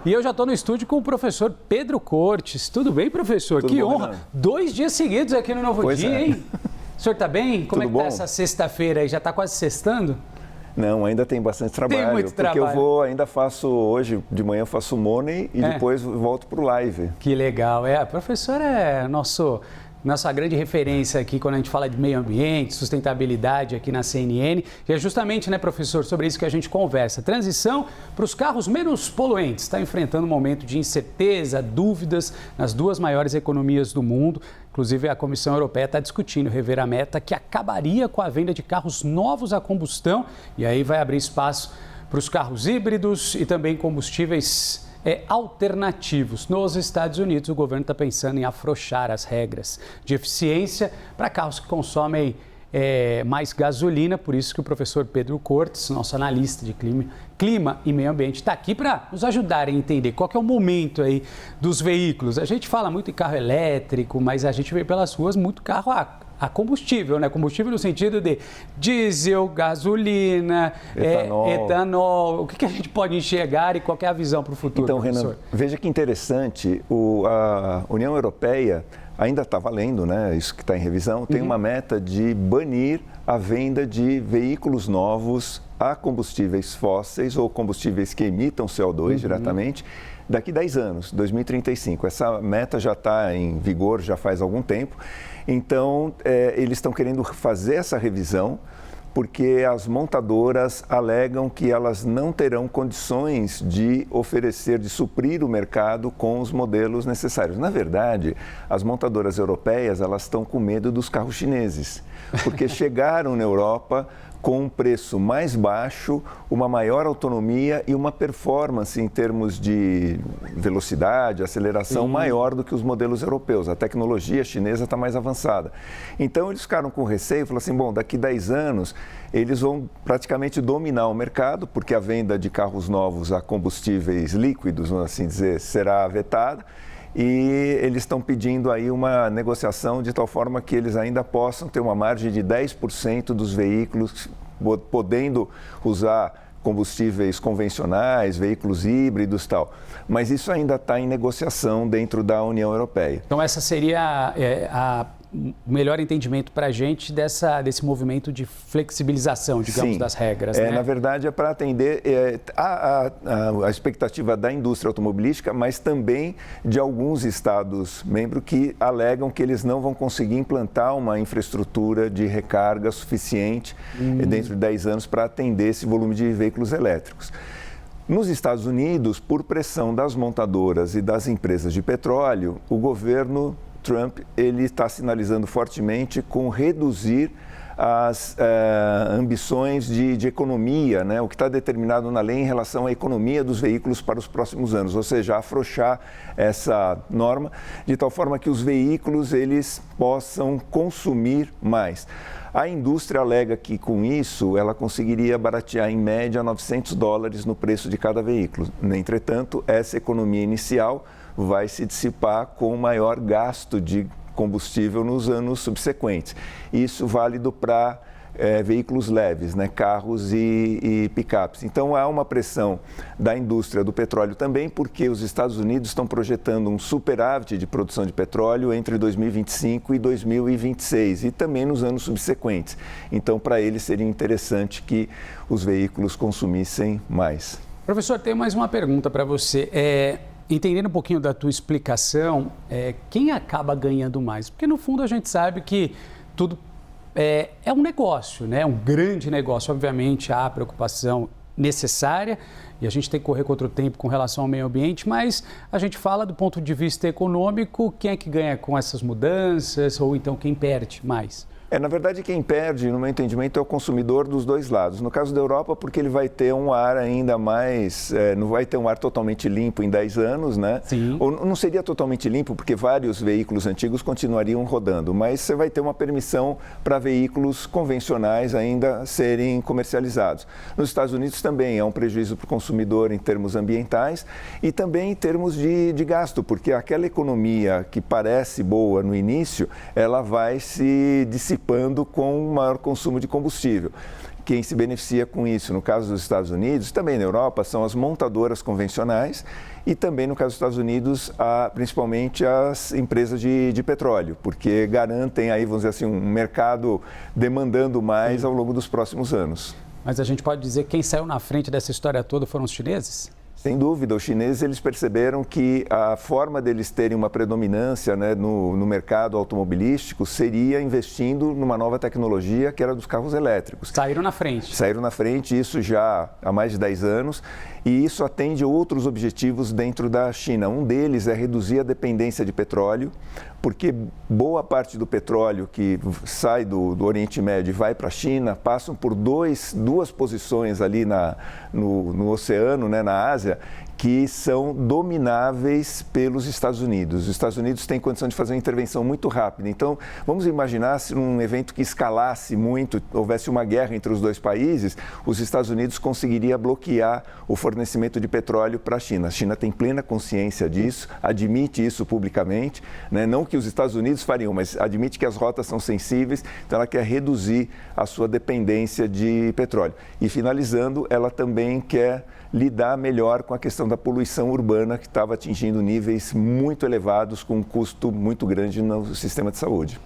E eu já estou no estúdio com o professor Pedro Cortes. Tudo bem, professor? Tudo que bom, honra. Renan? 2 dias seguidos aqui no Novo Pois Dia, é. hein? O senhor está bem? Como Tudo é que bom? tá essa sexta-feira aí? Já está quase sextando? Não, ainda tem bastante trabalho. muito porque trabalho. ainda faço, hoje de manhã eu faço Money e depois volto para o Live. Que legal. O professor é nossa grande referência aqui quando a gente fala de meio ambiente, sustentabilidade aqui na CNN. E é justamente, né, professor, sobre isso que a gente conversa. Transição para os carros menos poluentes. Está enfrentando um momento de incerteza, dúvidas nas 2 maiores economias do mundo. Inclusive, a Comissão Europeia está discutindo rever a meta que acabaria com a venda de carros novos a combustão. E aí vai abrir espaço para os carros híbridos e também combustíveis alternativos. Nos Estados Unidos, o governo está pensando em afrouxar as regras de eficiência para carros que consomem mais gasolina. Por isso que o professor Pedro Cortes, nosso analista de clima e meio ambiente, está aqui para nos ajudar a entender qual que é o momento aí dos veículos. A gente fala muito em carro elétrico, mas a gente vê pelas ruas muito carro a combustível, né? Combustível no sentido de diesel, gasolina, etanol. O que a gente pode enxergar e qual que é a visão para o futuro, Então, professor? Renan, veja que interessante, a União Europeia ainda está valendo, né? Isso que está em revisão, tem uma meta de banir a venda de veículos novos a combustíveis fósseis ou combustíveis que emitam CO2 diretamente daqui a 10 anos, 2035. Essa meta já está em vigor já faz algum tempo. Então, eles estão querendo fazer essa revisão porque as montadoras alegam que elas não terão condições de oferecer, de suprir o mercado com os modelos necessários. Na verdade, as montadoras europeias, elas estão com medo dos carros chineses, porque chegaram na Europa com um preço mais baixo, uma maior autonomia e uma performance em termos de velocidade, aceleração maior do que os modelos europeus. A tecnologia chinesa está mais avançada. Então, eles ficaram com receio, falaram assim, bom, daqui 10 anos eles vão praticamente dominar o mercado, porque a venda de carros novos a combustíveis líquidos, vamos assim dizer, será vetada. E eles estão pedindo aí uma negociação de tal forma que eles ainda possam ter uma margem de 10% dos veículos podendo usar combustíveis convencionais, veículos híbridos e tal. Mas isso ainda está em negociação dentro da União Europeia. Então, essa seria o melhor entendimento para a gente desse movimento de flexibilização, digamos, das regras, né? Na verdade, é para atender a expectativa da indústria automobilística, mas também de alguns Estados-membros que alegam que eles não vão conseguir implantar uma infraestrutura de recarga suficiente dentro de 10 anos para atender esse volume de veículos elétricos. Nos Estados Unidos, por pressão das montadoras e das empresas de petróleo, o governo Trump ele está sinalizando fortemente com reduzir as ambições de economia, né? O que está determinado na lei em relação à economia dos veículos para os próximos anos, ou seja, afrouxar essa norma de tal forma que os veículos eles possam consumir mais. A indústria alega que com isso ela conseguiria baratear em média $900 no preço de cada veículo. Entretanto, essa economia inicial vai se dissipar com maior gasto de combustível nos anos subsequentes. Isso válido para veículos leves, né, carros e picapes. Então, há uma pressão da indústria do petróleo também, porque os Estados Unidos estão projetando um superávit de produção de petróleo entre 2025 e 2026 e também nos anos subsequentes. Então, para eles seria interessante que os veículos consumissem mais. Professor, tenho mais uma pergunta para você. Entendendo um pouquinho da tua explicação, quem acaba ganhando mais? Porque, no fundo, a gente sabe que tudo é um negócio, né? Um grande negócio. Obviamente, há a preocupação necessária e a gente tem que correr contra o tempo com relação ao meio ambiente, mas a gente fala do ponto de vista econômico, quem é que ganha com essas mudanças ou então quem perde mais? Na verdade, quem perde, no meu entendimento, é o consumidor dos dois lados. No caso da Europa, porque ele vai ter um ar ainda mais... não vai ter um ar totalmente limpo em 10 anos, né? Sim. Ou não seria totalmente limpo, porque vários veículos antigos continuariam rodando, mas você vai ter uma permissão para veículos convencionais ainda serem comercializados. Nos Estados Unidos também é um prejuízo para o consumidor em termos ambientais e também em termos de gasto, porque aquela economia que parece boa no início, ela vai se dissipar com um maior consumo de combustível. quem se beneficia com isso, no caso dos Estados Unidos, também na Europa, são as montadoras convencionais e também, no caso dos Estados Unidos, principalmente as empresas de petróleo, porque garantem aí, vamos dizer assim, um mercado demandando mais ao longo dos próximos anos. Mas a gente pode dizer que quem saiu na frente dessa história toda foram os chineses? Sem dúvida, os chineses eles perceberam que a forma deles terem uma predominância, né, no mercado automobilístico seria investindo numa nova tecnologia que era dos carros elétricos. Saíram na frente. Saíram na frente, isso já há mais de 10 anos, e isso atende outros objetivos dentro da China. Um deles é reduzir a dependência de petróleo, porque boa parte do petróleo que sai do Oriente Médio e vai para a China passam por duas posições ali no oceano, né, na Ásia, que são domináveis pelos Estados Unidos. Os Estados Unidos têm condição de fazer uma intervenção muito rápida. Então, vamos imaginar se num evento que escalasse muito, houvesse uma guerra entre os dois países, os Estados Unidos conseguiria bloquear o fornecimento de petróleo para a China. A China tem plena consciência disso, admite isso publicamente, né? Não que os Estados Unidos fariam, mas admite que as rotas são sensíveis, então ela quer reduzir a sua dependência de petróleo. E finalizando, ela também quer lidar melhor com a questão da poluição urbana, que estava atingindo níveis muito elevados, com um custo muito grande no sistema de saúde.